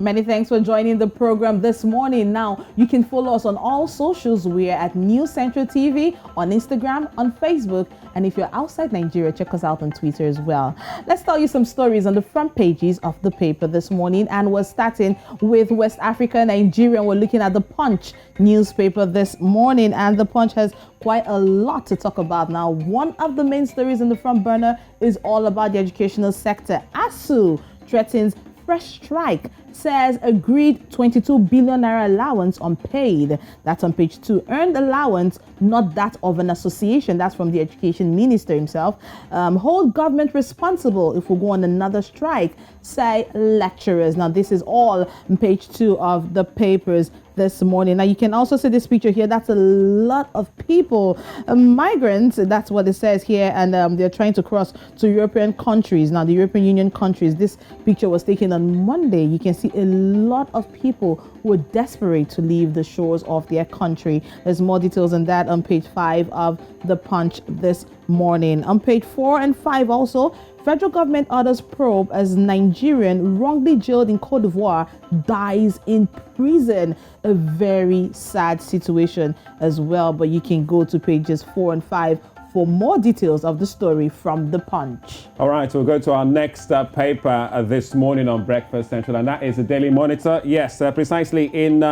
Many thanks for joining the program this morning. Now, you can follow us on all socials. We are at News Central TV on Instagram, on Facebook, and if you're outside Nigeria, check us out on Twitter as well. Let's tell you some stories on the front pages of the paper this morning, and we're starting with West Africa, Nigeria. We're looking at the Punch newspaper this morning, and the Punch has quite a lot to talk about. Now, one of the main stories in the front burner is all about the educational sector. ASSU threatens fresh strike, says agreed 22 billion naira allowance unpaid. That's on page 2. Earned allowance, not that of an association. That's from the education minister himself. Hold government responsible if we go on another strike, say lecturers. Now, this is all on page 2 of the papers this morning. Now, you can also see this picture here. That's a lot of people, migrants. That's what it says here. And they're trying to cross to European countries. Now, the European Union countries. This picture was taken on Monday. You can see a lot of people who are desperate to leave the shores of their country. There's more details on that on page 5 of the Punch this morning. On page 4 and 5 also, federal government orders probe as Nigerian wrongly jailed in Cote d'Ivoire dies in prison. A very sad situation as well. But you can go to pages 4 and 5 for more details of the story from the Punch. All right, we'll go to our next paper this morning on Breakfast Central, and that is the Daily Monitor. Yes, precisely in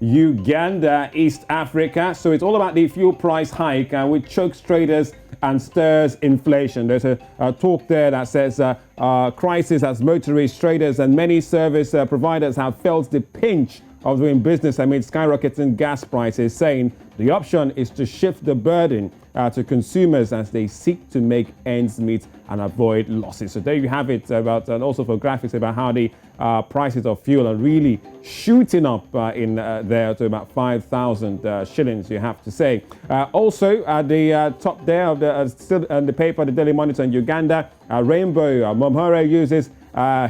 Uganda, East Africa. So it's all about the fuel price hike, which chokes traders and stirs inflation. There's a talk there that says crisis as motorists, traders, and many service providers have felt the pinch of doing business amid skyrocketing gas prices, saying the option is to shift the burden to consumers as they seek to make ends meet and avoid losses. So there you have it, about, and also for graphics about how the prices of fuel are really shooting up in there to about 5,000 shillings, you have to say. Also at the top there of the still the paper, the Daily Monitor in Uganda, Rainbow Momhore uses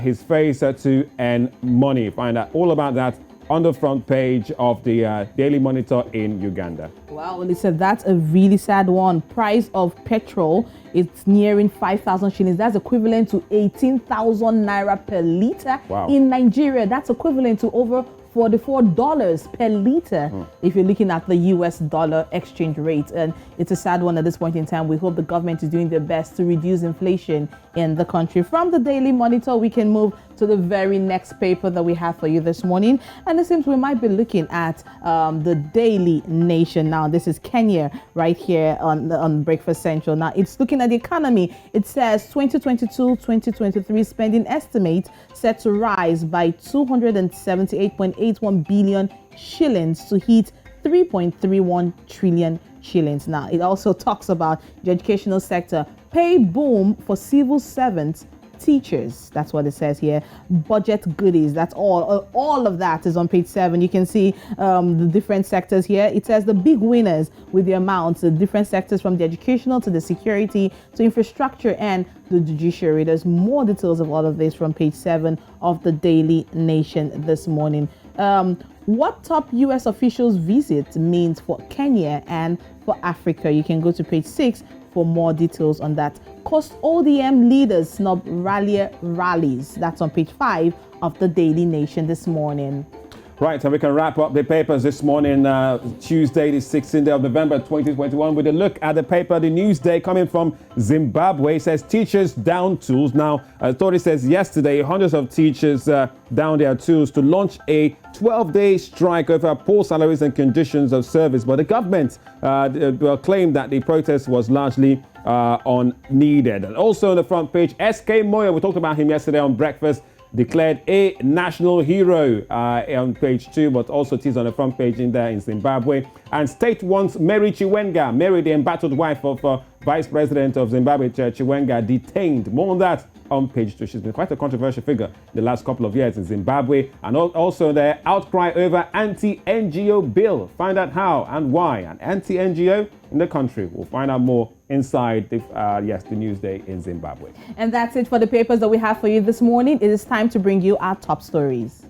his face to earn money. Find out all about that on the front page of the Daily Monitor in Uganda. Wow, well, Lisa, that's a really sad one. Price of petrol, it's nearing 5,000 shillings. That's equivalent to 18,000 naira per liter. Wow. In Nigeria. That's equivalent to over $44 per liter if you're looking at the US dollar exchange rate. And it's a sad one at this point in time. We hope the government is doing their best to reduce inflation in the country. From the Daily Monitor, we can move to the very next paper that we have for you this morning. And it seems we might be looking at the Daily Nation. Now, this is Kenya right here on Breakfast Central. Now, it's looking at the economy. It says 2022-2023 spending estimate set to rise by 278.81 billion shillings to hit 3.31 trillion shillings. Now, it also talks about the educational sector. Pay boom for civil servants, teachers. That's what it says here. Budget goodies. That's all of that is on page 7. You can see the different sectors here. It says the big winners with the amounts, the different sectors from the educational to the security to infrastructure and the judiciary. There's more details of all of this from page 7 of the Daily Nation this morning. What top U.S. officials visit means for Kenya and for Africa. You can go to page 6 for more details on that. Coast ODM leaders snub rallies. That's on page 5 of the Daily Nation this morning. Right, and we can wrap up the papers this morning, Tuesday, the 16th of November, 2021, with a look at the paper, the Newsday, coming from Zimbabwe. It says teachers down tools. Now, authority says yesterday, hundreds of teachers down their tools to launch a 12-day strike over poor salaries and conditions of service. But the government claimed that the protest was largely unneeded. And also on the front page, SK Moyo, we talked about him yesterday on Breakfast, declared a national hero on page 2, but also it is on the front page in there in Zimbabwe. And state wants Mary Chiwenga, Mary, the embattled wife of Vice President of Zimbabwe, Chiwenga, detained. More on that on page 2. She's been quite a controversial figure in the last couple of years in Zimbabwe. And also the outcry over anti-NGO bill. Find out how and why an anti-NGO in the country. We'll find out more inside the Newsday in Zimbabwe. And that's it for the papers that we have for you this morning. It is time to bring you our top stories.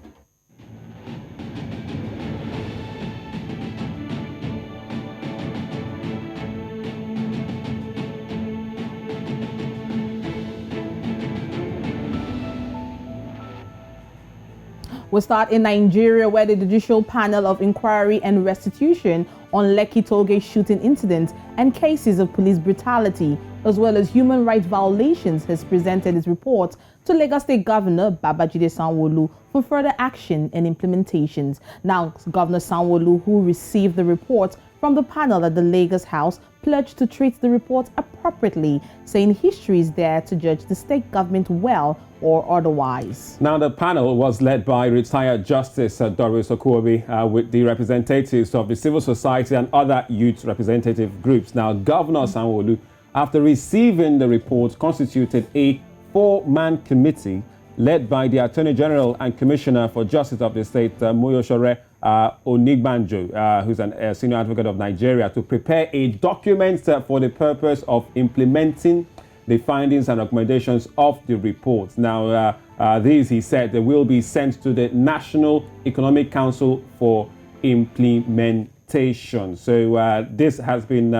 We'll start in Nigeria, where the Judicial Panel of Inquiry and Restitution on Lekki tollgate shooting incidents and cases of police brutality, as well as human rights violations, has presented its report to Lagos State Governor Babajide Sanwo-Olu for further action and implementations. Now, Governor Sanwo-Olu, who received the report from the panel at the Lagos House, pledged to treat the report appropriately, saying history is there to judge the state government well or otherwise. Now, the panel was led by retired Justice Doris Okuobi with the representatives of the civil society and other youth representative groups. Now, Governor Sanwo-Olu, after receiving the report, constituted a 4-man committee led by the Attorney General and Commissioner for Justice of the state, Moyoshore Onigbanjo, who's a senior advocate of Nigeria, to prepare a document for the purpose of implementing the findings and recommendations of the report. Now, these, he said, they will be sent to the National Economic Council for implementation. So this has been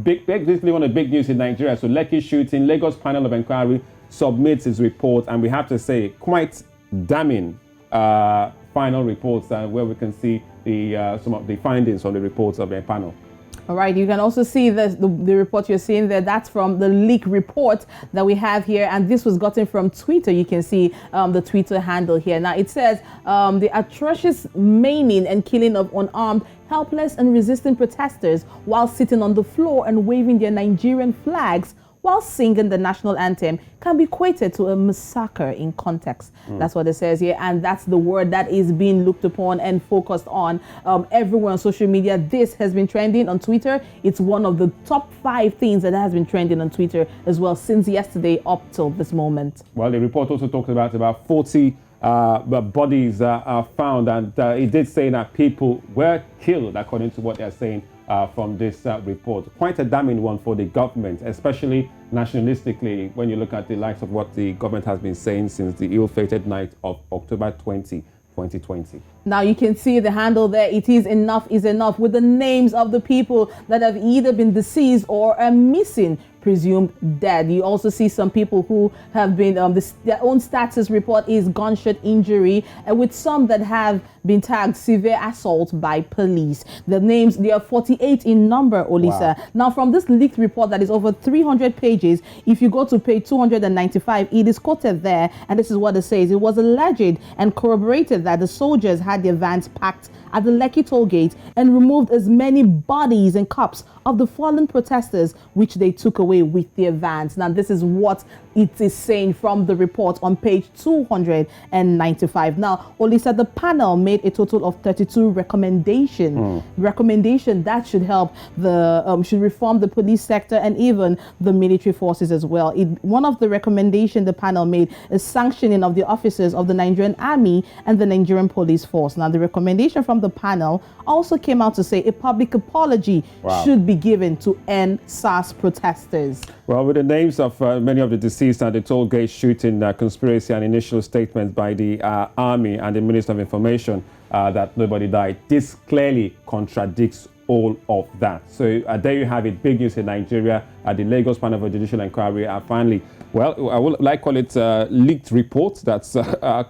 basically one of the big news in Nigeria. So Lekki shooting, Lagos Panel of Inquiry submits its report, and we have to say quite damning final reports where we can see some of the findings from the reports of the panel. All right, you can also see the report you're seeing there. That's from the leak report that we have here, and this was gotten from Twitter. You can see the Twitter handle here. Now, it says the atrocious maiming and killing of unarmed, helpless and resistant protesters while sitting on the floor and waving their Nigerian flags while singing the national anthem can be equated to a massacre in context. That's what it says here, and that's the word that is being looked upon and focused on everywhere on social media. This has been trending on Twitter. It's one of the top 5 things that has been trending on Twitter as well since yesterday up till this moment. Well, the report also talks about 40 bodies are found, and it did say that people were killed, according to what they're saying from this report. Quite a damning one for the government, especially nationalistically, when you look at the likes of what the government has been saying since the ill-fated night of October 20, 2020. Now you can see the handle there. It is enough is enough, with the names of the people that have either been deceased or are missing, presumed dead. You also see some people who have been, their own status report is gunshot injury, and with some that have been tagged severe assault by police. The names, there are 48 in number, Olisa. Wow. Now, from this leaked report that is over 300 pages, if you go to page 295, it is quoted there, and this is what it says. It was alleged and corroborated that the soldiers had their vans packed at the Lekki toll gate and removed as many bodies and corpses of the fallen protesters, which they took away with their vans. Now, this is what it is saying from the report on page 295. Now, Olisa, the panel made a total of 32 recommendations. Recommendation that should help should reform the police sector and even the military forces as well. One of the recommendations the panel made is sanctioning of the officers of the Nigerian Army and the Nigerian Police Force. Now, the recommendation from the panel also came out to say a public apology should be given to end SARS protesters. Well, with the names of many of the deceased at the toll gate shooting conspiracy and initial statements by the Army and the Minister of Information that nobody died, this clearly contradicts all of that. So there you have it, big news in Nigeria. The Lagos Panel for Judicial Inquiry are finally, well, I would like to call it leaked report that's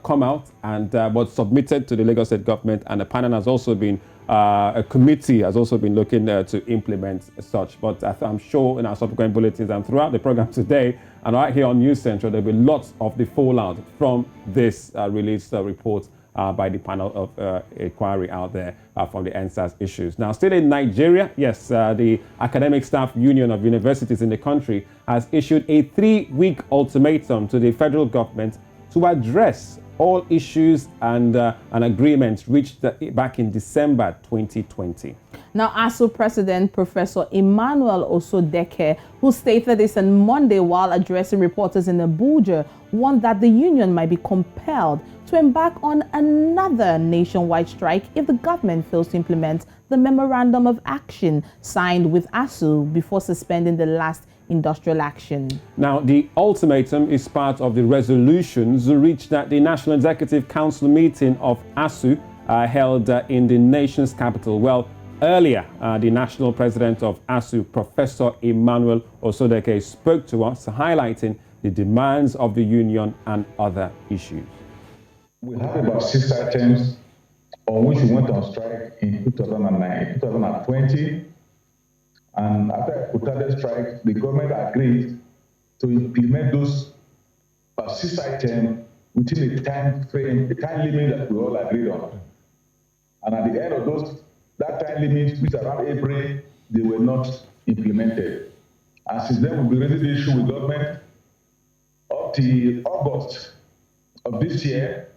come out and was submitted to the Lagos State government, and the panel has also been a committee has also been looking to implement such. But I'm sure in our subsequent bulletins and throughout the program today and right here on News Central, there'll be lots of the fallout from this released report by the panel of inquiry out there from the NSAS issues. Now, still in Nigeria, yes, the Academic Staff Union of Universities in the country has issued a 3-week ultimatum to the federal government to address all issues and agreements reached back in December 2020. Now, ASSU President Professor Emmanuel Osodeke, who stated this on Monday while addressing reporters in Abuja, warned that the union might be compelled to embark on another nationwide strike if the government fails to implement the memorandum of action signed with ASSU before suspending the last industrial action. Now, the ultimatum is part of the resolutions reached at the National Executive Council meeting of ASSU held in the nation's capital. Well, earlier, the national president of ASSU, Professor Emmanuel Osodeke, spoke to us, highlighting the demands of the union and other issues. we have about 6 items on which we went on strike in 2009, 2020. And after a protracted strike, the government agreed to implement those 6 items within a time frame, a time limit that we all agreed on. And at the end of that time limit, which is around April, they were not implemented. And since then, we've been raising the issue with government up to August of this year,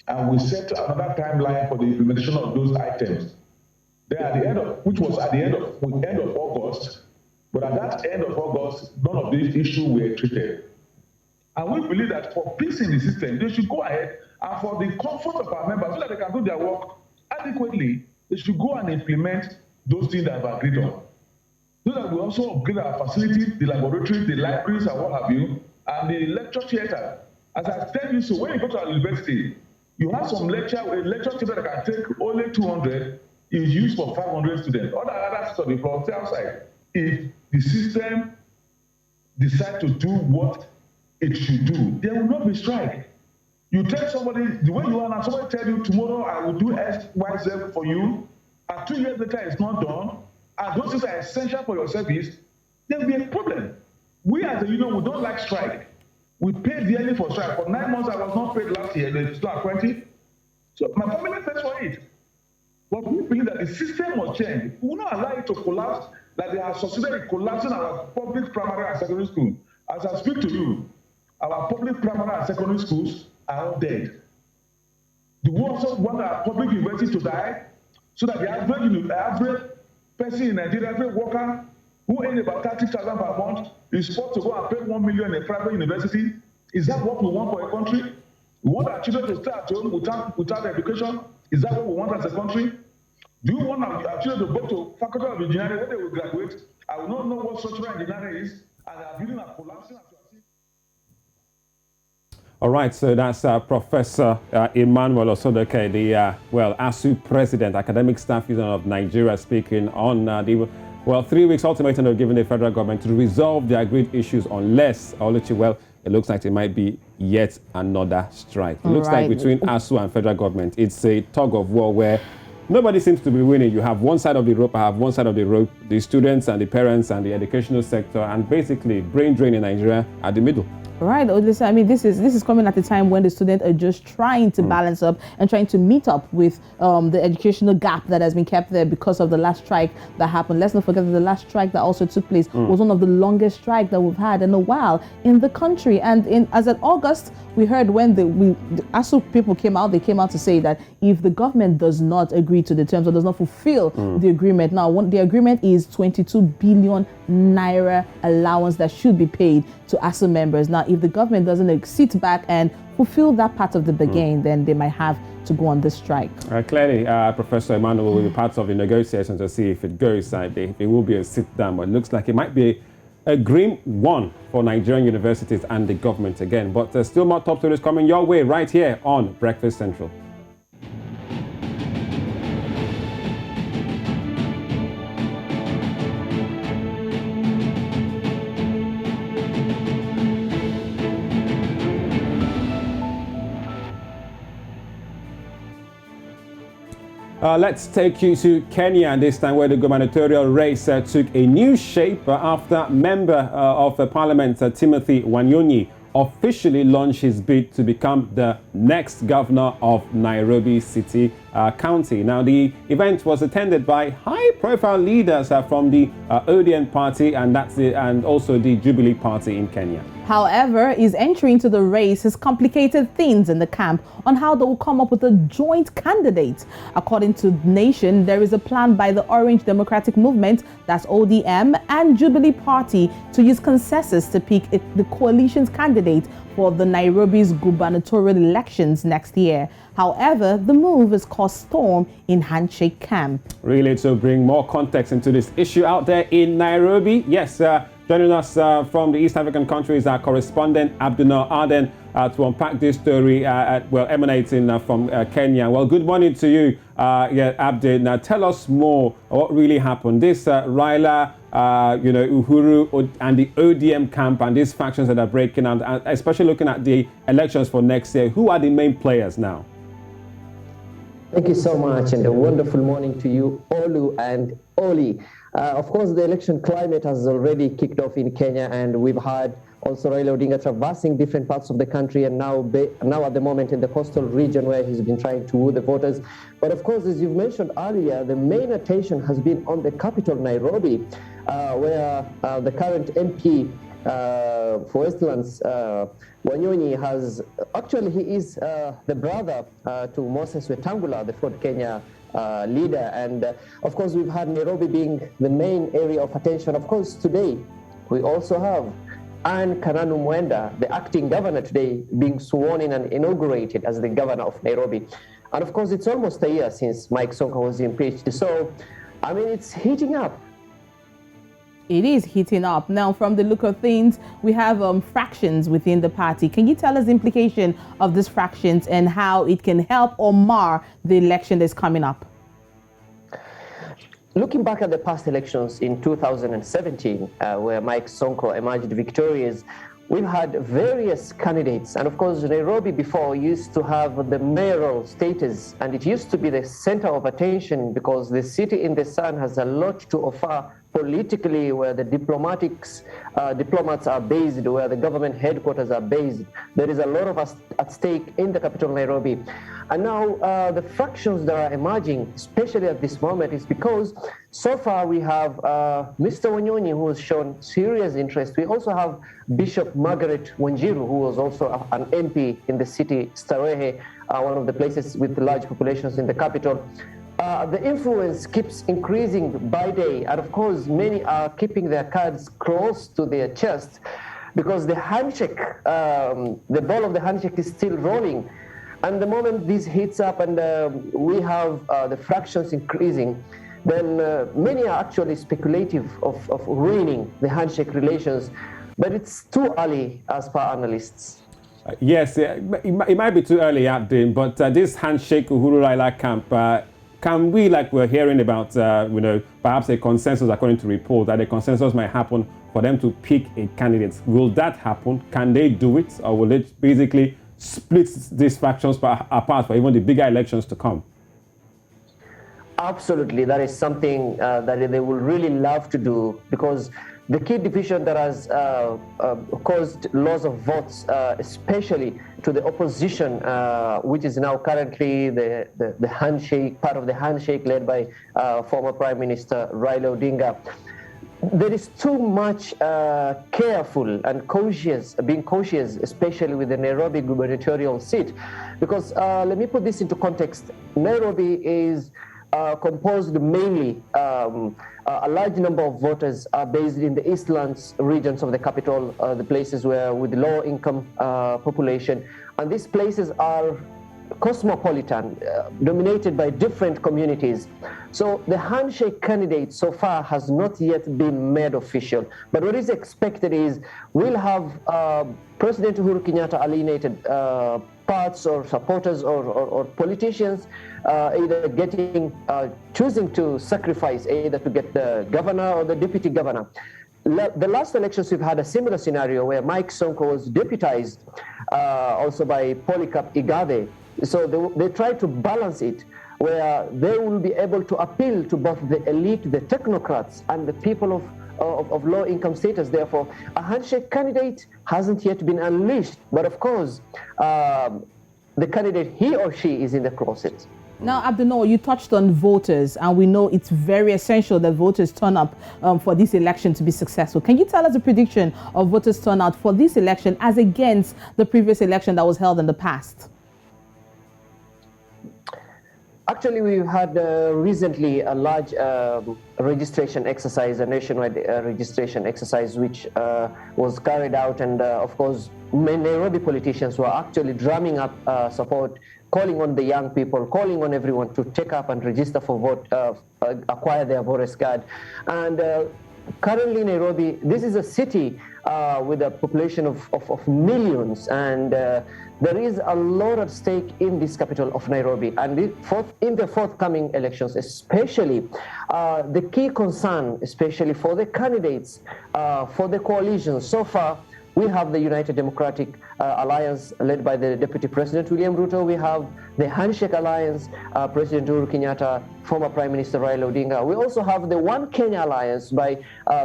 and we set another timeline for the implementation of those items. Then at the end of, which was at the end of August, but at that end of August, none of these issues were treated. And we believe that for peace in the system, they should go ahead, and for the comfort of our members, so that they can do their work adequately, they should go and implement those things that have agreed on. So that we also upgrade our facilities, the laboratories, the libraries, and what have you, and the lecture theater. As I tell you, so when you go to our university, you have some lecture theater that can take only 200, is used for 500 students. All the other study from outside. If the system decides to do what it should do, there will not be strike. You tell somebody the way you are now, somebody tell you tomorrow I will do X, Y, Z for you, and 2 years later it's not done, and those things are essential for your service, there will be a problem. We as a union, we don't like strike. We pay dearly for strike. For 9 months I was not paid last year, they still 20. So my family pays for it. But we believe that the system must change. We will not allow it to collapse, like they have succeeded in collapsing our public primary and secondary school. As I speak to you, our public primary and secondary schools are all dead. Do we also want our public university to die so that the average person in Nigeria, every worker who earns about 30,000 per month is supposed to go and pay 1 million in a private university? Is that what we want for a country? We want our children to stay at home without education? Is that what we want as a country? Do you want our children to go to faculty of engineering when they will graduate? I will not know what structural engineering is, and our building are collapsing. All right, so that's Professor Emmanuel Osodoke, the ASSU President, Academic Staff Union of Nigeria, speaking on the 3 weeks ultimatum of giving the federal government to resolve the agreed issues unless, it looks like it might be yet another strike. It looks like between ASSU and federal government, it's a tug of war where nobody seems to be winning. You have one side of the rope, I have one side of the rope, the students and the parents and the educational sector, and basically brain drain in Nigeria at the middle. Right, Odessa. I mean, this is coming at a time when the students are just trying to balance up and trying to meet up with the educational gap that has been kept there because of the last strike that happened. Let's not forget that the last strike that also took place was one of the longest strikes that we've had in a while in the country. And as of August, we heard when the ASSU people came out, they came out to say that if the government does not agree to the terms or does not fulfill the agreement, now the agreement is 22 billion naira allowance that should be paid to ASSU members. Now, if the government doesn't sit back and fulfill that part of the bargain, then they might have to go on this strike. Clearly, Professor Emmanuel will be part of the negotiation to see if it goes. It will be a sit-down, but it looks like it might be a grim one for Nigerian universities and the government again. But there's still more top stories coming your way right here on Breakfast Central. Let's take you to Kenya this time, where the gubernatorial race took a new shape after member of Parliament Timothy Wanyonyi officially launched his bid to become the next governor of Nairobi City County. Now, the event was attended by high-profile leaders from the ODM party and also the Jubilee Party in Kenya. However, his entry into the race has complicated things in the camp on how they will come up with a joint candidate. According to Nation, there is a plan by the Orange Democratic Movement, that's ODM, and Jubilee Party to use consensus to pick the coalition's candidate for the Nairobi's gubernatorial elections next year. However, the move has caused storm in Handshake camp. Really, to bring more context into this issue out there in Nairobi, yes, joining us from the East African countries, our correspondent Abdul Aden to unpack this story, emanating from Kenya. Well, good morning to you, Abdul. Now, tell us more what really happened. This Raila, Uhuru and the ODM camp and these factions that are breaking out, especially looking at the elections for next year. Who are the main players now? Thank you so much, and a wonderful morning to you, Olu and Oli. Of course, the election climate has already kicked off in Kenya, and we've had also Raila Odinga traversing different parts of the country, and now at the moment in the coastal region where he's been trying to woo the voters. But of course, as you've mentioned earlier, the main attention has been on the capital, Nairobi, where the current MP for Westlands, Wanyonyi, he is the brother to Moses Wetangula, the Ford Kenya leader. And of course, we've had Nairobi being the main area of attention. Of course, today, we also have Anne Kananu Mwenda, the acting governor today, being sworn in and inaugurated as the governor of Nairobi. And of course, it's almost a year since Mike Sonko was impeached. So, I mean, it's heating up. It is heating up. Now, from the look of things, we have fractions within the party. Can you tell us the implication of these fractions and how it can help or mar the election that's coming up? Looking back at the past elections in 2017, where Mike Sonko emerged victorious, we've had various candidates. And of course, Nairobi before used to have the mayoral status, and it used to be the center of attention because the city in the sun has a lot to offer politically, where the diplomats are based, where the government headquarters are based. There is a lot of us at stake in the capital, Nairobi. And now the fractions that are emerging, especially at this moment, is because so far we have Mr. Wanyonyi, who has shown serious interest. We also have Bishop Margaret Wanjiru, who was also an MP in the city, Starehe, one of the places with large populations in the capital. The influence keeps increasing by day, and of course, many are keeping their cards close to their chest because the handshake, the ball of the handshake is still rolling. And the moment this heats up and we have the fractions increasing, then many are actually speculative of ruining the handshake relations. But it's too early as per analysts. Yes, it might be too early, Abdin, but this handshake Uhuru-Raila camp, can we, like we're hearing about, perhaps a consensus according to report, that a consensus might happen for them to pick a candidate? Will that happen? Can they do it? Or will it basically split these factions apart for even the bigger elections to come? Absolutely. That is something that they will really love to do, because the key division that has caused loss of votes, especially to the opposition, which is now currently the handshake, part of the handshake led by former Prime Minister Raila Odinga. There is too much careful and being cautious, especially with the Nairobi gubernatorial seat. Because let me put this into context. Nairobi is composed mainly, a large number of voters are based in the eastlands regions of the capital, the places where with low income population. And these places are cosmopolitan, dominated by different communities. So the handshake candidate so far has not yet been made official. But what is expected is we'll have President Uhuru Kenyatta alienated parts or supporters or politicians either choosing to sacrifice either to get the governor or the deputy governor. The last elections, we've had a similar scenario where Mike Sonko was deputized also by Polycarp Igade. So they try to balance it, where they will be able to appeal to both the elite, the technocrats, and the people of low income status. Therefore, a handshake candidate hasn't yet been unleashed. But of course, the candidate, he or she, is in the closet. Now, Abdul, you touched on voters, and we know it's very essential that voters turn up for this election to be successful. Can you tell us a prediction of voters turnout for this election as against the previous election that was held in the past? Actually, we've had recently a large registration exercise, a nationwide registration exercise, which was carried out. And of course, Nairobi politicians were actually drumming up support, calling on the young people, calling on everyone to take up and register for vote, acquire their voters card. And currently, Nairobi, this is a city with a population of millions, and there is a lot at stake in this capital of Nairobi. And in the forthcoming elections, especially, the key concern, especially for the candidates, for the coalition so far, we have the United Democratic Alliance led by the Deputy President William Ruto. We have the Handshake Alliance, President Uhuru Kenyatta, former Prime Minister Raila Odinga. We also have the One Kenya Alliance by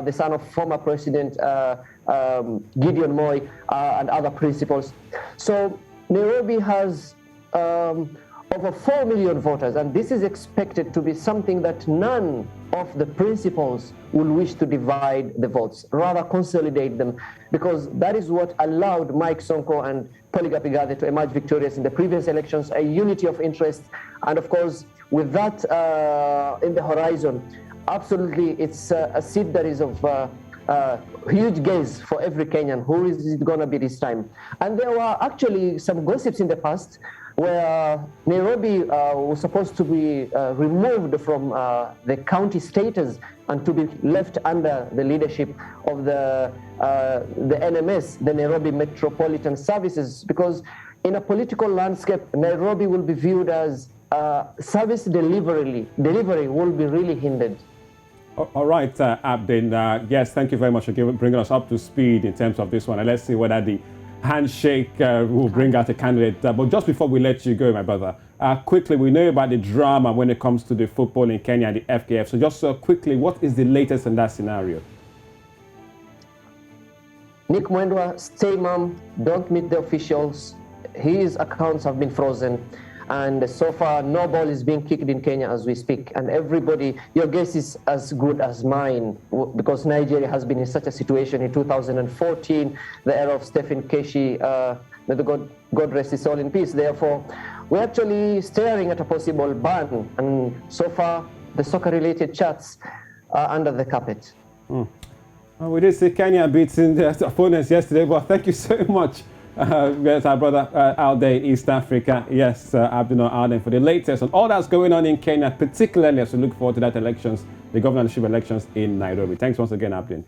the son of former President Gideon Moi and other principals. So Nairobi has over 4 million voters, and this is expected to be something that none of the principals will wish to divide the votes, rather consolidate them, because that is what allowed Mike Sonko and Polycarp Igathe to emerge victorious in the previous elections, a unity of interest. And of course, with that in the horizon, absolutely it's a seat that is of huge gaze for every Kenyan. Who is it going to be this time? And there were actually some gossips in the past where Nairobi was supposed to be removed from the county status and to be left under the leadership of the NMS, the Nairobi Metropolitan Services, because in a political landscape, Nairobi will be viewed as service delivery will be really hindered. All right, Abdin, yes, thank you very much for bringing us up to speed in terms of this one. And let's see whether the handshake will bring out a candidate. But just before we let you go, my brother, quickly, we know about the drama when it comes to the football in Kenya and the FKF. So just quickly, what is the latest in that scenario? Nick Mwendwa, stay mum, don't meet the officials. His accounts have been frozen. And so far, no ball is being kicked in Kenya as we speak. And everybody, your guess is as good as mine, because Nigeria has been in such a situation in 2014, the era of Stephen Keshi, may the God rest his soul in peace. Therefore, we're actually staring at a possible ban. And so far, the soccer-related chats are under the carpet. Well, we did see Kenya beating their opponents yesterday, but thank you so much. Yes, our brother out there in East Africa. Yes, Abdul Arden for the latest on all that's going on in Kenya, particularly as we look forward to that elections, the governorship elections in Nairobi. Thanks once again, Abdin.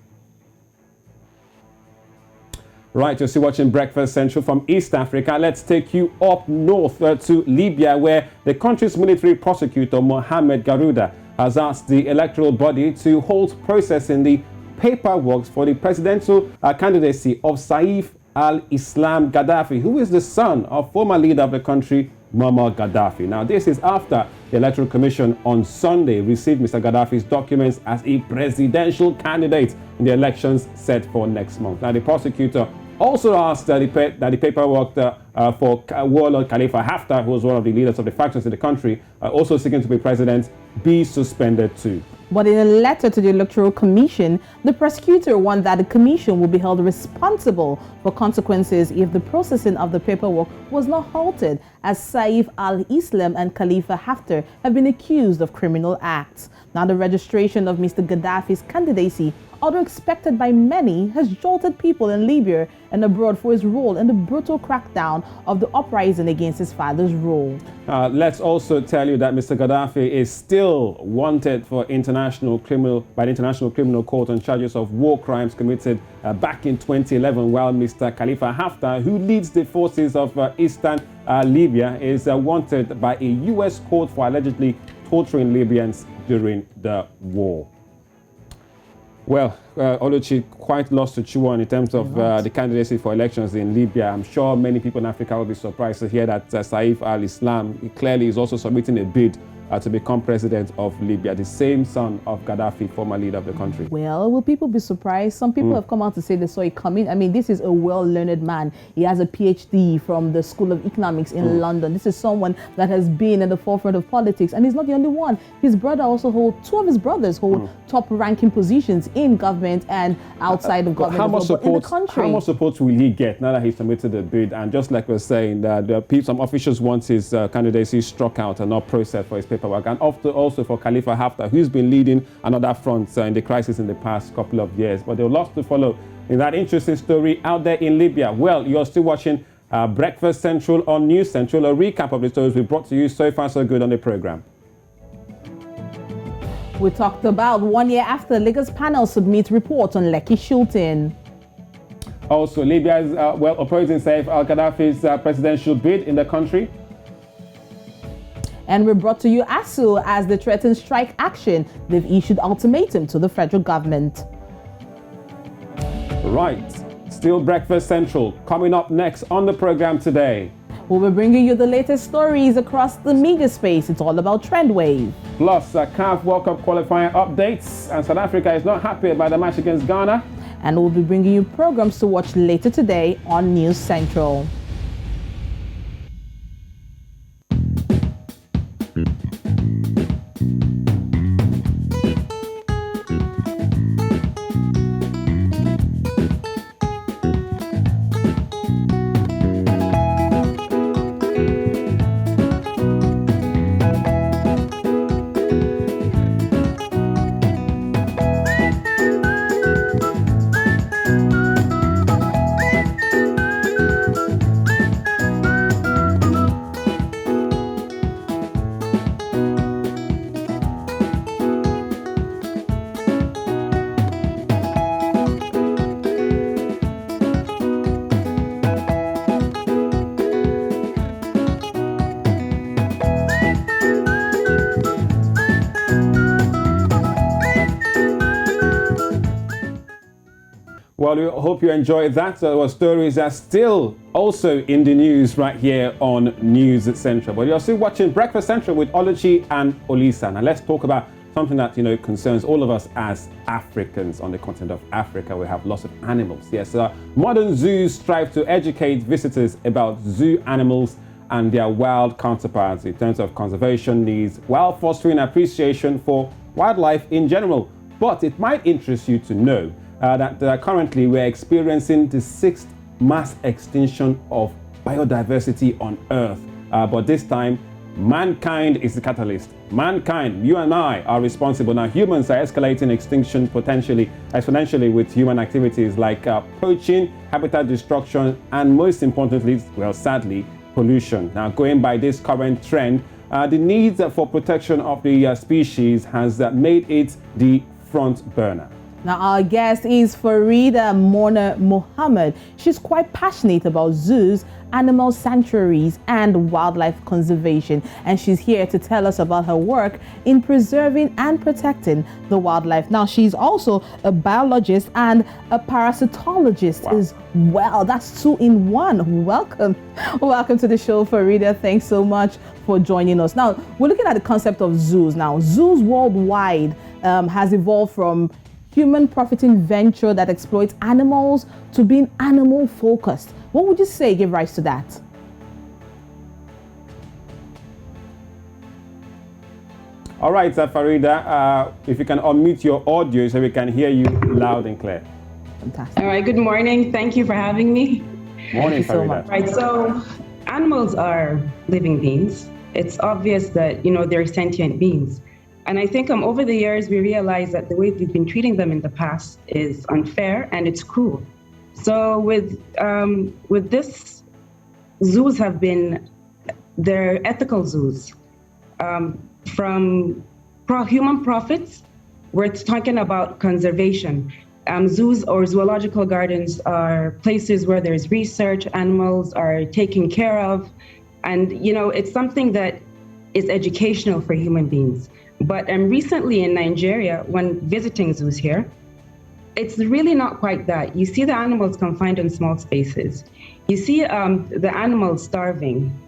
Right, you're still watching Breakfast Central from East Africa. Let's take you up north to Libya, where the country's military prosecutor, Mohamed Garouda, has asked the electoral body to hold processing the paperwork for the presidential candidacy of Saif al-Islam Gaddafi, who is the son of former leader of the country, Muammar Gaddafi. Now, this is after the Electoral Commission on Sunday received Mr. Gaddafi's documents as a presidential candidate in the elections set for next month. Now, the prosecutor also asked that the paperwork for warlord Khalifa Haftar, who was one of the leaders of the factions in the country, also seeking to be president, be suspended too. But in a letter to the Electoral Commission, the prosecutor warned that the commission will be held responsible for consequences if the processing of the paperwork was not halted, as Saif al-Islam and Khalifa Haftar have been accused of criminal acts. Now, the registration of Mr. Gaddafi's candidacy, although expected by many, has jolted people in Libya and abroad for his role in the brutal crackdown of the uprising against his father's rule. Let's also tell you that Mr. Gaddafi is still wanted for by the International Criminal Court on charges of war crimes committed back in 2011, while Mr. Khalifa Haftar, who leads the forces of Eastern Libya, is wanted by a U.S. court for allegedly torturing Libyans during the war. Well, Oluchi, quite lost to chew on in terms of the candidacy for elections in Libya. I'm sure many people in Africa will be surprised to hear that Saif al-Islam clearly is also submitting a bid to become president of Libya, the same son of Gaddafi, former leader of the country. Well, will people be surprised? Some people have come out to say they saw it coming. I mean, this is a well-learned man. He has a PhD from the School of Economics in London. This is someone that has been at the forefront of politics, and he's not the only one. His brother also two of his brothers hold top-ranking positions in government and outside of government in the country. How much support will he get now that he submitted the bid? And just like we're saying, some officials want his candidacy struck out and not processed for his paperwork. And also for Khalifa Haftar, who's been leading another front in the crisis in the past couple of years. But there are lots to follow in that interesting story out there in Libya. Well, you're still watching Breakfast Central on News Central, a recap of the stories we brought to you so far so good on the program. We talked about 1 year after Lagos panel submits report on Lekki shooting. Also, Libya is opposing Saif al-Gaddafi's presidential bid in the country. And we're brought to you ASSU as they threaten strike action. They've issued ultimatum to the federal government. Right. Still Breakfast Central coming up next on the program today. We'll be bringing you the latest stories across the media space. It's all about Trend Wave. Plus, CAF World Cup qualifying updates, and South Africa is not happy about the match against Ghana. And we'll be bringing you programs to watch later today on News Central. Well, we hope you enjoyed that. Our stories are still also in the news right here on News Central. But you're still watching Breakfast Central with Oluchi and Olisa. Now let's talk about something that, concerns all of us as Africans on the continent of Africa. We have lots of animals. Yes, modern zoos strive to educate visitors about zoo animals and their wild counterparts in terms of conservation needs, while fostering appreciation for wildlife in general. But it might interest you to know that currently we're experiencing the 6th mass extinction of biodiversity on Earth. But this time, mankind is the catalyst. Mankind, you and I, are responsible. Now, humans are escalating extinction exponentially with human activities like poaching, habitat destruction, and most importantly, well, sadly, pollution. Now, going by this current trend, the need for protection of the species has made it the front burner. Now, our guest is Farida Mona Mohammed. She's quite passionate about zoos, animal sanctuaries, and wildlife conservation. And she's here to tell us about her work in preserving and protecting the wildlife. Now, she's also a biologist and a parasitologist as well. That's 2 in 1. Welcome. Welcome to the show, Farida. Thanks so much for joining us. Now, we're looking at the concept of zoos. Now, zoos worldwide has evolved from human profiting venture that exploits animals to being animal focused. What would you say gave rise to that? All right, Farida, if you can unmute your audio so we can hear you loud and clear. Fantastic. All right, good morning. Thank you for having me. Morning, Thank you so Farida. much. Right, so animals are living beings. It's obvious that, they're sentient beings. And I think over the years, we realized that the way we've been treating them in the past is unfair and it's cruel. So with this, zoos have been, they're ethical zoos. From human profits, we're talking about conservation. Zoos or zoological gardens are places where there's research, animals are taken care of. And, it's something that is educational for human beings. But recently in Nigeria, when visiting zoos here, it's really not quite that. You see the animals confined in small spaces. You see the animals starving.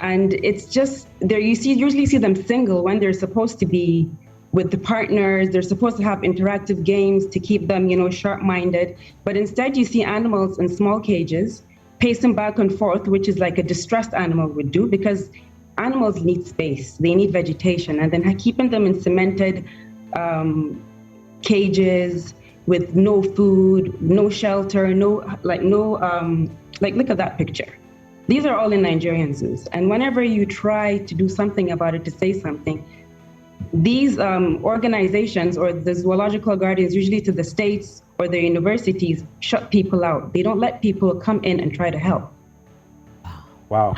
And it's just, usually see them single when they're supposed to be with the partners. They're supposed to have interactive games to keep them, sharp-minded. But instead you see animals in small cages, pacing back and forth, which is like a distressed animal would do, because animals need space, they need vegetation, and then keeping them in cemented cages with no food, no shelter, look at that picture. These are all in Nigerian zoos. And whenever you try to do something about it, to say something, these organizations or the zoological gardens, usually to the states or the universities, shut people out. They don't let people come in and try to help. Wow,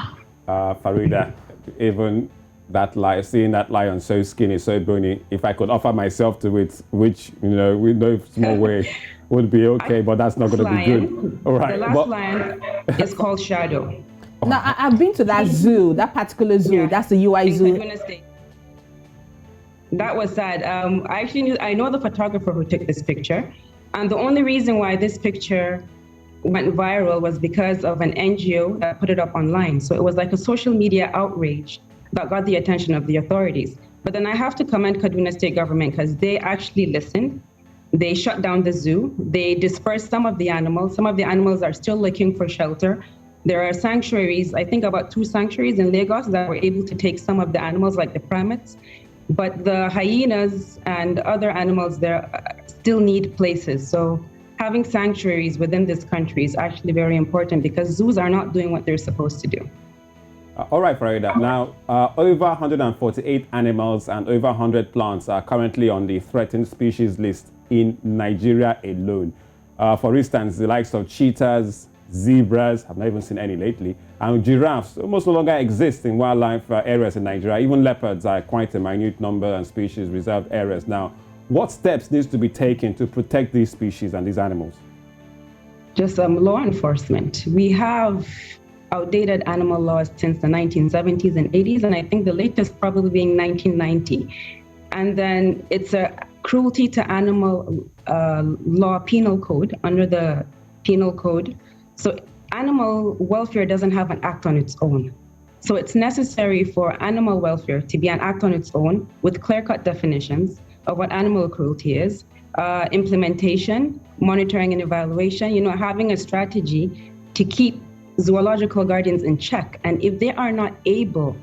Farida. Even that lion, seeing that lion so skinny, so bony, if I could offer myself to it, which, with no small way would be okay, but that's not going to be good. All right. The last lion is called Shadow. Now, I've been to that zoo, that particular zoo. Yeah. That's the UI zoo. That was sad. I know the photographer who took this picture. And the only reason why this picture went viral was because of an NGO that put it up online. So it was like a social media outrage that got the attention of the authorities. But then I have to commend Kaduna State government because they actually listened. They shut down the zoo. They dispersed some of the animals. Some of the animals are still looking for shelter. There are sanctuaries, I think about 2 sanctuaries in Lagos that were able to take some of the animals like the primates. But the hyenas and other animals there still need places. So having sanctuaries within this country is actually very important because zoos are not doing what they're supposed to do. All right, Farida. Now, over 148 animals and over 100 plants are currently on the threatened species list in Nigeria alone. For instance, the likes of cheetahs, zebras, I've not even seen any lately, and giraffes almost no longer exist in wildlife areas in Nigeria. Even leopards are quite a minute number and species reserved areas. Now, what steps needs to be taken to protect these species and these animals? Just law enforcement. We have outdated animal laws since the 1970s and 80s, and I think the latest probably being 1990. And then it's a cruelty to animal law penal code under the penal code. So animal welfare doesn't have an act on its own. So it's necessary for animal welfare to be an act on its own with clear-cut definitions of what animal cruelty is, implementation, monitoring and evaluation, having a strategy to keep zoological guardians in check. And if they are not able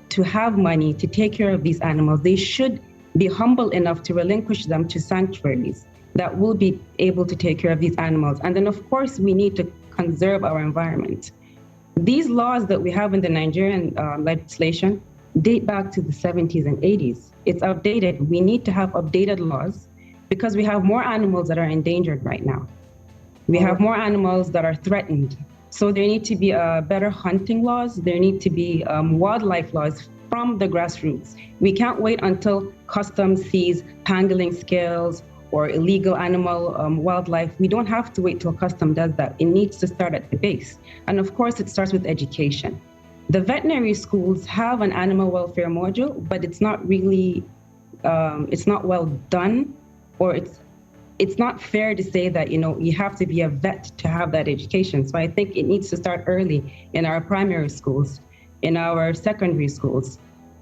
to have money to take care of these animals, they should be humble enough to relinquish them to sanctuaries that will be able to take care of these animals. And then, of course, we need to conserve our environment. These laws that we have in the Nigerian legislation date back to the 70s and 80s. It's outdated. We need to have updated laws because we have more animals that are endangered right now. We have more animals that are threatened. So there need to be better hunting laws. There need to be wildlife laws from the grassroots. We can't wait until customs sees pangolin scales or illegal animal wildlife. We don't have to wait till custom does that. It needs to start at the base. And of course, it starts with education. The veterinary schools have an animal welfare module, but it's not really, it's not well done, or it's not fair to say that, you have to be a vet to have that education. So I think it needs to start early in our primary schools, in our secondary schools.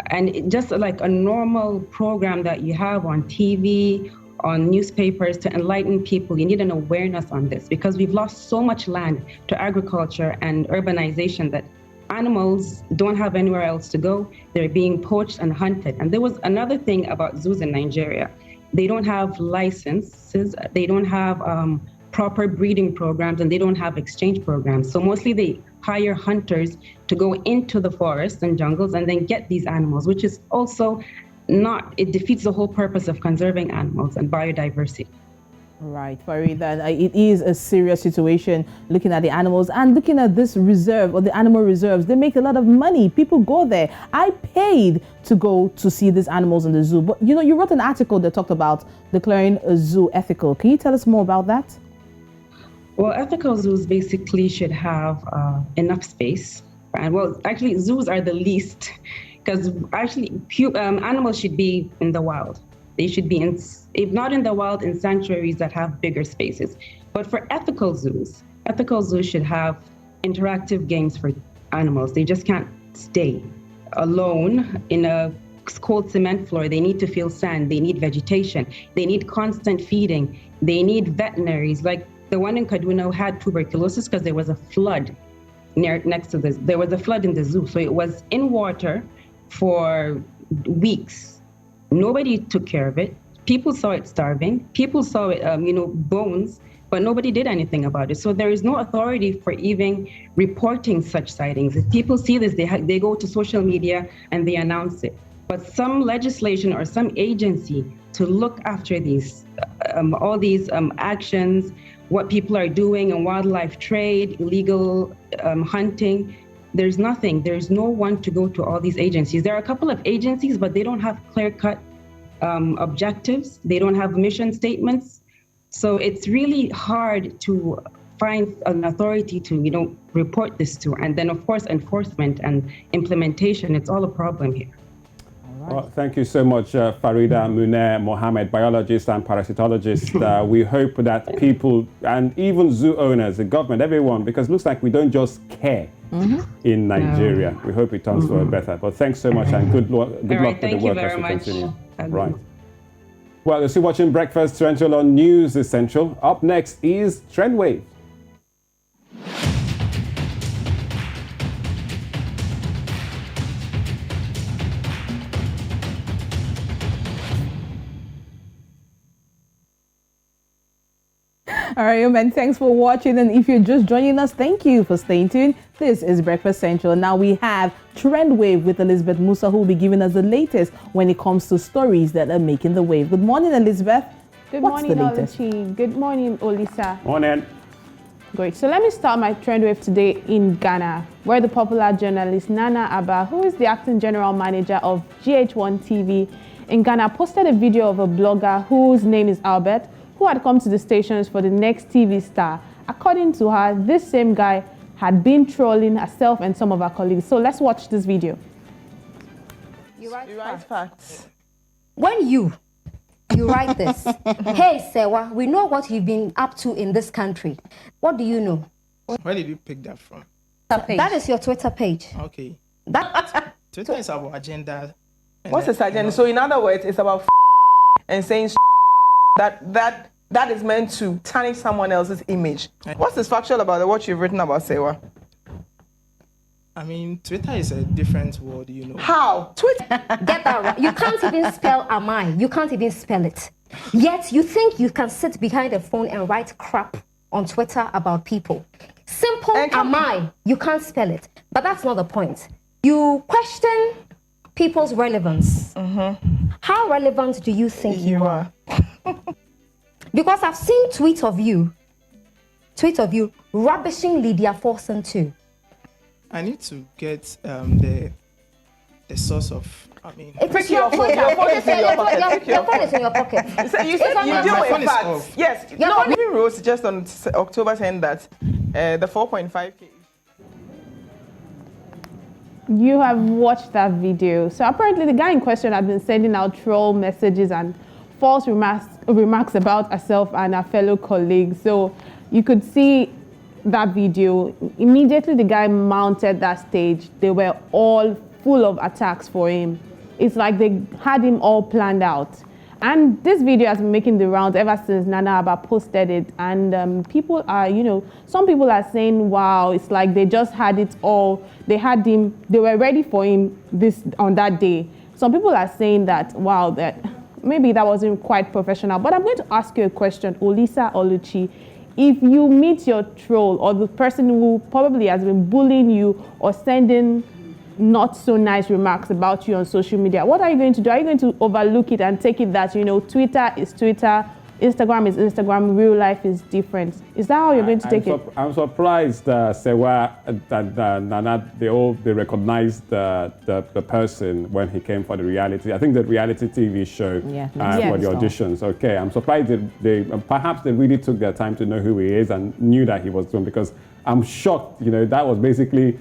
And just like a normal program that you have on TV, on newspapers to enlighten people, you need an awareness on this because we've lost so much land to agriculture and urbanization that animals don't have anywhere else to go. They're being poached and hunted. And there was another thing about zoos in Nigeria. They don't have licenses, they don't have proper breeding programs, and they don't have exchange programs. So mostly they hire hunters to go into the forests and jungles and then get these animals, which is also it defeats the whole purpose of conserving animals and biodiversity. Right, Farida, it is a serious situation looking at the animals and looking at this reserve or the animal reserves. They make a lot of money. People go there. I paid to go to see these animals in the zoo. But you wrote an article that talked about declaring a zoo ethical. Can you tell us more about that? Well, ethical zoos basically should have enough space. And well, actually, zoos are the least, because actually animals should be in the wild. They should be if not in the wild, in sanctuaries that have bigger spaces. But for ethical zoos should have interactive games for animals. They just can't stay alone in a cold cement floor. They need to feel sand. They need vegetation. They need constant feeding. They need veterinaries. Like the one in Kaduna had tuberculosis because there was a flood next to this. There was a flood in the zoo. So it was in water for weeks. Nobody took care of it. People saw it starving. People saw it, bones, but nobody did anything about it. So there is no authority for even reporting such sightings. If people see this, they go to social media and they announce it. But some legislation or some agency to look after these, all these actions, what people are doing in wildlife trade, illegal hunting, there's nothing. There's no one to go to all these agencies. There are a couple of agencies, but they don't have clear-cut objectives. They don't have mission statements. So it's really hard to find an authority to, report this to. And then, of course, enforcement and implementation, it's all a problem here. All Well, thank you so much, Farida Munir Mohammed, biologist and parasitologist. We hope that people and even zoo owners, the government, everyone, because it looks like we don't just care in Nigeria. We hope it turns for a better. But thanks so much and good luck with the work as we continue. Right. Well, you're still watching Breakfast Central on News Essential. Up next is Trend Wave. All right, man, thanks for watching. And if you're just joining us, thank you for staying tuned. This is Breakfast Central. Now we have Trend Wave with Elizabeth Musa, who will be giving us the latest when it comes to stories that are making the wave. Good morning, Elizabeth. Good What's morning, the latest? Oluchi. Good morning, Olisa. Morning. Great. So let me start my Trend Wave today in Ghana, where the popular journalist Nana Abba, who is the acting general manager of GH1 TV in Ghana, posted a video of a blogger whose name is Albert, who had come to the stations for the next TV star. According to her, this same guy had been trolling herself and some of her colleagues. So let's watch this video. You write facts. When you write this, hey Sewa, we know what you've been up to in this country. What do you know? Where did you pick that from? That is your Twitter page. Okay. That Twitter is about agenda. What's this agenda? So in other words, it's about and saying that is meant to tarnish someone else's image. What's this factual about what you've written about Sewa? I mean, Twitter is a different word, you know. How? Twitter? get that right. You can't even spell am I. You can't even spell it. Yet you think you can sit behind a phone and write crap on Twitter about people. Simple am I. You can't spell it. But that's not the point. You question people's relevance. How relevant do you think you are? Because I've seen tweet of you rubbishing Lydia Forson too. I need to get the source of, I mean... It's your phone. Your phone is in your pocket. Your phone is in your pocket. So you said you deal with facts. Off. Yes. No, Living Rose just on October 10 that the 4.5K. You have watched that video. So apparently the guy in question had been sending out troll messages and false remarks about herself and her fellow colleagues. So you could see that video. Immediately the guy mounted that stage. They were all full of attacks for him. It's like they had him all planned out. And this video has been making the rounds ever since Nana Abba posted it. And people are, some people are saying, wow, it's like they just had it all. They had him, they were ready for him on that day. Some people are saying that, wow, that maybe that wasn't quite professional. But I'm going to ask you a question, Olisa Oluchi. If you meet your troll or the person who probably has been bullying you or sending not so nice remarks about you on social media, what are you going to do? Are you going to overlook it and take it that, Twitter is Twitter, Instagram is Instagram, real life is different? Is that how you're going to take it? I'm surprised, Sewa, that Nana, they recognized the person when he came for the reality. I think the reality TV show for the auditions. Okay, I'm surprised perhaps they really took their time to know who he is and knew that he was doing, because I'm shocked, that was basically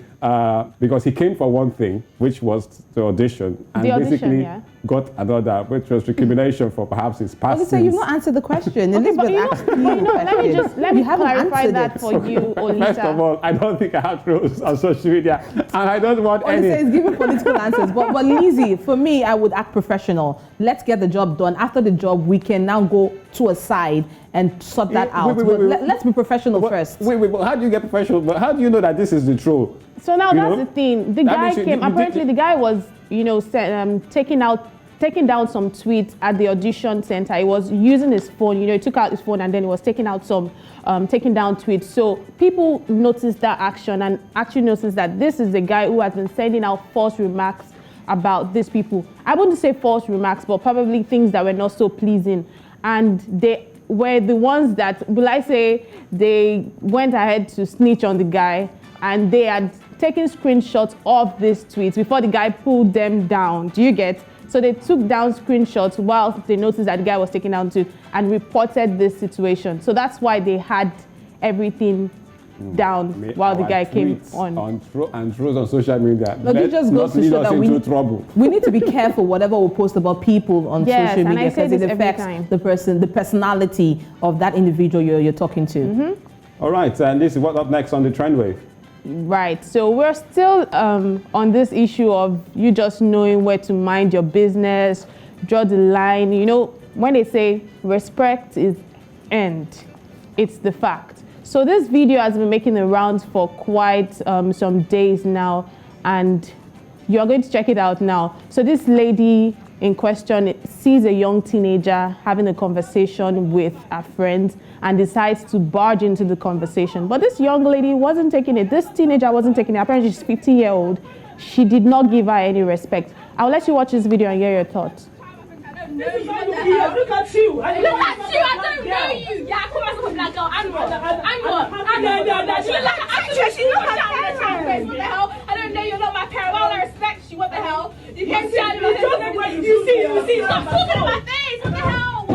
because he came for one thing, which was to audition, and basically got another, which was recrimination for perhaps his past sins. So you've not answered the question. Okay, let me clarify that for you, Olisa. First of all, I don't think I have trolls on social media, and I don't want any. Olisa is giving political answers, but Lizzie, for me, I would act professional. Let's get the job done. After the job, we can now go to a side and sort that out. Let's be professional first. Wait, how do you get professional? But how do you know that this is the troll? So now that's the thing. The guy came. Apparently, the guy was, taking down some tweets at the audition center. He was using his phone. He took out his phone and then he was taking out some, taking down tweets. So people noticed that action and actually noticed that this is the guy who has been sending out false remarks about these people. I wouldn't say false remarks, but probably things that were not so pleasing. And they were the ones that, will I say, they went ahead to snitch on the guy, and they had taken screenshots of these tweets before the guy pulled them down. Do you get? So they took down screenshots while they noticed that the guy was taking down tweets and reported this situation. So that's why they had everything down while the guy came on. And throws on social media. No, it just goes to show that we need to be careful whatever we post about people on social media, because it affects the personality of that individual you're talking to. All right, and this is what up next on the trend wave. Right, so we're still on this issue of you just knowing where to mind your business, draw the line. You know, when they say respect is earned, it's the fact. So this video has been making the rounds for quite some days now, and you're going to check it out now. So this lady in question sees a young teenager having a conversation with a friend and decides to barge into the conversation. But this young lady wasn't taking it. This teenager wasn't taking it. Apparently she's 50-year-old. She did not give her any respect. I'll let you watch this video and hear your thoughts. Look at you! Look at you! I don't know you! Yeah, come on, some black girl. I'm what? She look like a parent. What the hell? I don't know you're not my parent. Well, I respect you. What the hell? You can't see out of my face. You see. Stop talking in my face. What the hell?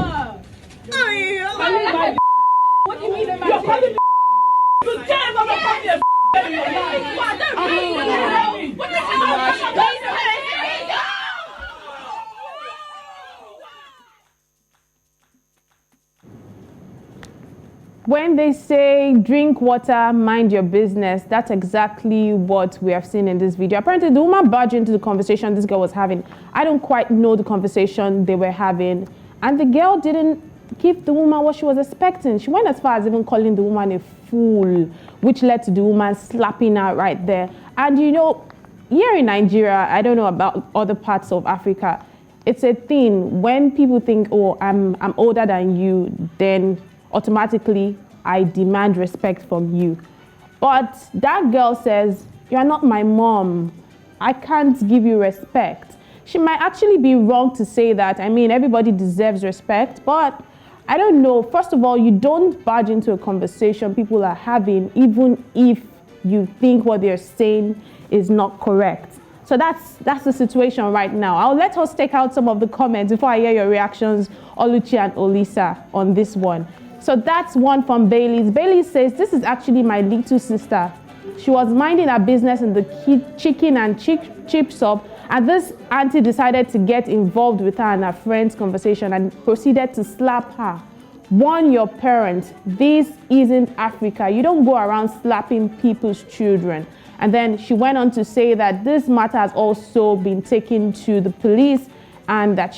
What do you mean in my face? You damn I'm a fucking I don't know. What the hell? When they say drink water, mind your business, that's exactly what we have seen in this video. Apparently the woman barged into the conversation this girl was having. I don't quite know the conversation they were having. And the girl didn't give the woman what she was expecting. She went as far as even calling the woman a fool, which led to the woman slapping her right there. And you know, here in Nigeria, I don't know about other parts of Africa, it's a thing when people think, oh, I'm older than you, then automatically I demand respect from you. But that girl says, you're not my mom. I can't give you respect. She might actually be wrong to say that. I mean, everybody deserves respect, but I don't know. First of all, you don't barge into a conversation people are having, even if you think what they're saying is not correct. So that's the situation right now. I'll let us take out some of the comments before I hear your reactions, Oluchi and Olisa, on this one. So that's one from Bailey's. Bailey says, this is actually my little sister. She was minding her business in the chicken and chip shop, and this auntie decided to get involved with her and her friend's conversation and proceeded to slap her. Warn your parents, this isn't Africa. You don't go around slapping people's children. And then she went on to say that this matter has also been taken to the police and that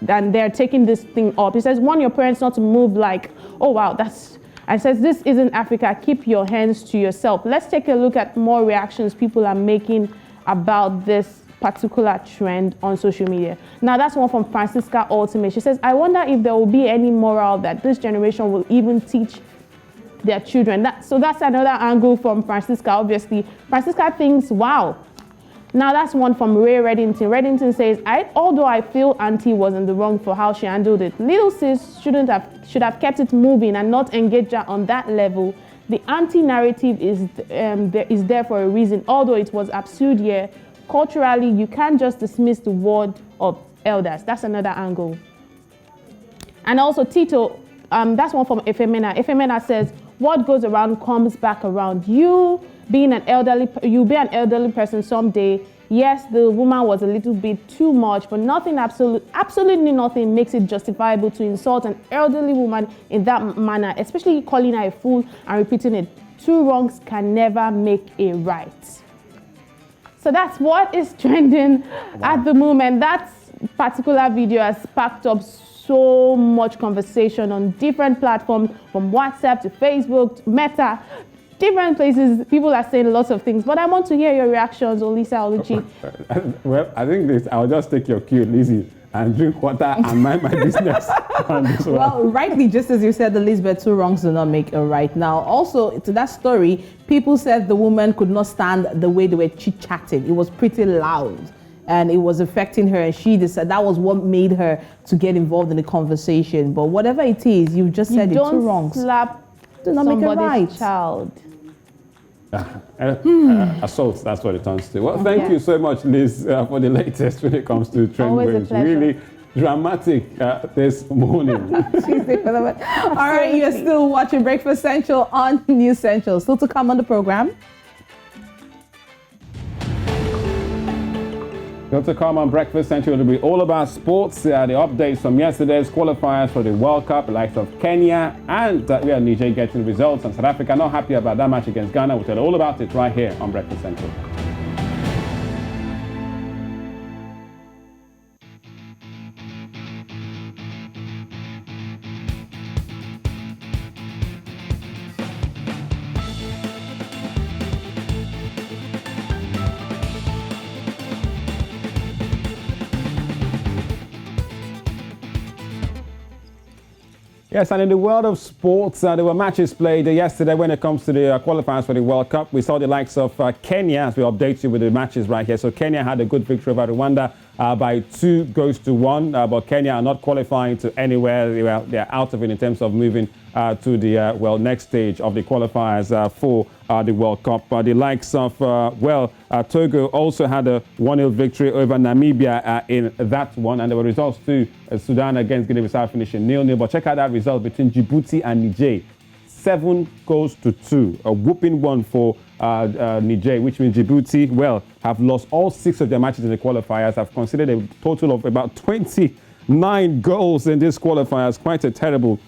and they're taking this thing up. He says, warn your parents not to move like, oh wow, and says, this isn't Africa, keep your hands to yourself. Let's take a look at more reactions people are making about this particular trend on social media. Now that's one from Francisca Ultimate. She says, I wonder if there will be any moral that this generation will even teach their children. So that's another angle from Francisca, obviously. Francisca thinks, wow. Now that's one from Ray Reddington. Reddington says, although I feel auntie was in the wrong for how she handled it, little sis should have kept it moving and not engage her on that level. The auntie narrative is there for a reason, although it was absurd here. Culturally, you can't just dismiss the word of elders. That's another angle. And also Tito, that's one from Efemena. Efemena says, what goes around comes back around. You be an elderly person someday. Yes, the woman was a little bit too much, but absolutely nothing makes it justifiable to insult an elderly woman in that manner, especially calling her a fool and repeating it. Two wrongs can never make a right. So that's what is trending at the moment. That particular video has sparked up so much conversation on different platforms, from WhatsApp to Facebook to Meta, different places. People are saying lots of things, but I want to hear your reactions, Olisa, Oluchi. Well, I think I'll just take your cue, Lizzie, and drink water and mind my business on this one. Well, rightly, just as you said, Elizabeth, two wrongs do not make a right. Now, also, to that story, people said the woman could not stand the way they were chit-chatting. It was pretty loud, and it was affecting her, and she decided that was what made her to get involved in the conversation. But whatever it is, you've just said it, two wrongs. Slap do not make a right. Child. Assault, that's what it turns to. Well, thank you so much, Liz, for the latest when it comes to trend waves. Really dramatic this morning. Tuesday for the win. All right, you're still watching Breakfast Central on News Central. Still to come on the program. Still to come on Breakfast Central, it'll be all about sports. The updates from yesterday's qualifiers for the World Cup, the likes of Kenya and Niger getting results. And South Africa not happy about that match against Ghana. We'll tell you all about it right here on Breakfast Central. Yes, and in the world of sports, there were matches played yesterday when it comes to the qualifiers for the World Cup. We saw the likes of Kenya, as we update you with the matches right here. So Kenya had a good victory over Rwanda by 2-1, but Kenya are not qualifying to anywhere. They're out of it in terms of moving to the next stage of the qualifiers for the World Cup. The likes of Togo also had a 1-0 victory over Namibia in that one, and there were results too. Sudan against Guinea-Bissau finishing 0-0. But check out that result between Djibouti and Niger. 7-2, a whooping one for Niger, which means Djibouti, have lost all 6 of their matches in the qualifiers, have conceded a total of about 29 goals in this qualifiers. Quite a terrible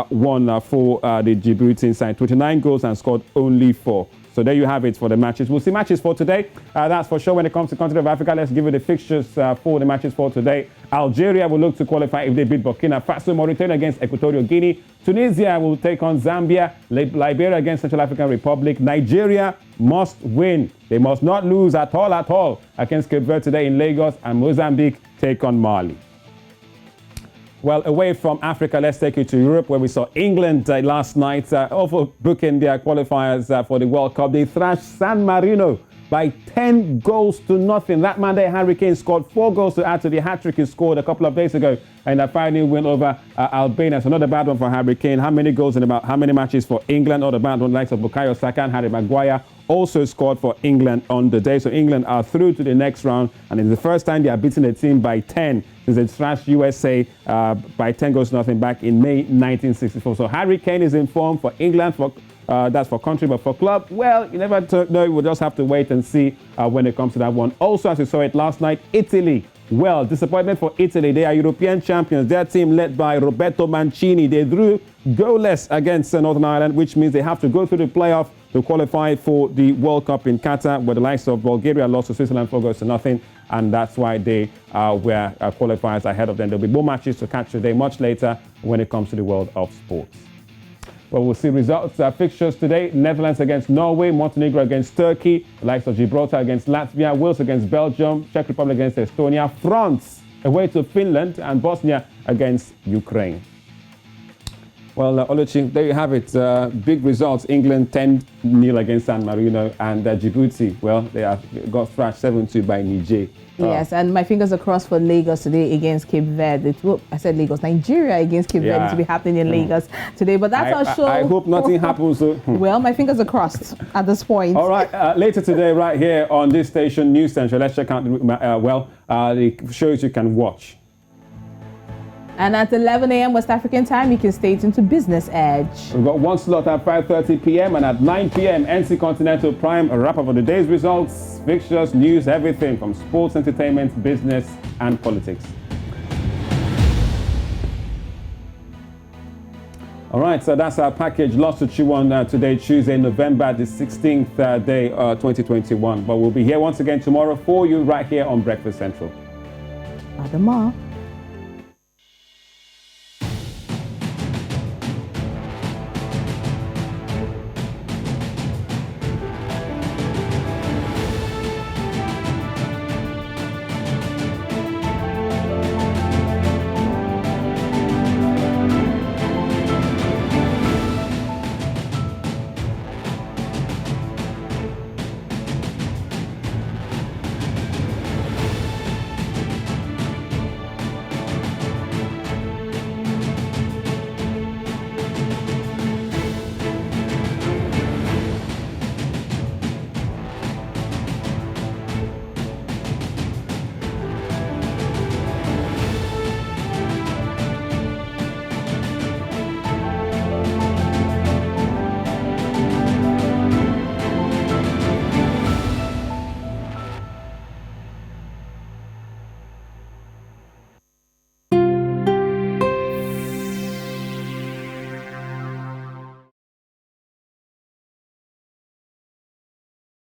one for the Djibouti side. 29 goals and scored only 4. So there you have it for the matches. We'll see matches for today. That's for sure when it comes to the continent of Africa. Let's give you the fixtures for the matches for today. Algeria will look to qualify if they beat Burkina Faso. Mauritania against Equatorial Guinea. Tunisia will take on Zambia. Liberia against Central African Republic. Nigeria must win. They must not lose at all against Cape Verde today in Lagos. And Mozambique take on Mali. Well, away from Africa, let's take you to Europe, where we saw England last night overbooking their qualifiers for the World Cup. They thrashed San Marino by 10-0. That Monday, Harry Kane scored 4 goals to add to the hat-trick he scored a couple of days ago in a 5-0 win over Albania. So not a bad one for Harry Kane. How many goals in about how many matches for England? Not a bad one. Likes of Bukayo Saka and Harry Maguire also scored for England on the day. So England are through to the next round, and it's the first time they are beating a team by 10 since they thrashed USA by 10-0 back in May 1964. So Harry Kane is in form for England. That's for country, but for club, well, you never know. We'll just have to wait and see when it comes to that one. Also, as you saw it last night, Italy. Well, disappointment for Italy. They are European champions. Their team, led by Roberto Mancini, they drew goalless against Northern Ireland, which means they have to go through the playoff to qualify for the World Cup in Qatar, where the likes of Bulgaria lost to Switzerland 4-0, and that's why they were qualifiers ahead of them. There'll be more matches to catch today, much later, when it comes to the world of sports. Well, we'll see results. Fixtures today: Netherlands against Norway, Montenegro against Turkey, the likes of Gibraltar against Latvia, Wales against Belgium, Czech Republic against Estonia, France away to Finland, and Bosnia against Ukraine. Well, Oluchi, there you have it. Big results. England 10-0 against San Marino, and Djibouti, well, they got thrashed 7-2 by Niger. Yes, and my fingers are crossed for Lagos today against Cape Verde. I said Lagos, Nigeria against Cape Verde to be happening in Lagos today. But that's our show. I hope nothing happens. Well, my fingers are crossed at this point. All right, later today, right here on this station, News Central, let's check out the shows you can watch. And at 11 a.m. West African time, you can stay tuned to Business Edge. We've got one slot at 5:30 p.m. and at 9 p.m. NC Continental Prime, a wrap-up of the day's results, fixtures, news, everything from sports, entertainment, business, and politics. All right, so that's our package. Lots to chew on today, Tuesday, November the 16th day, 2021. But we'll be here once again tomorrow for you right here on Breakfast Central. Adama.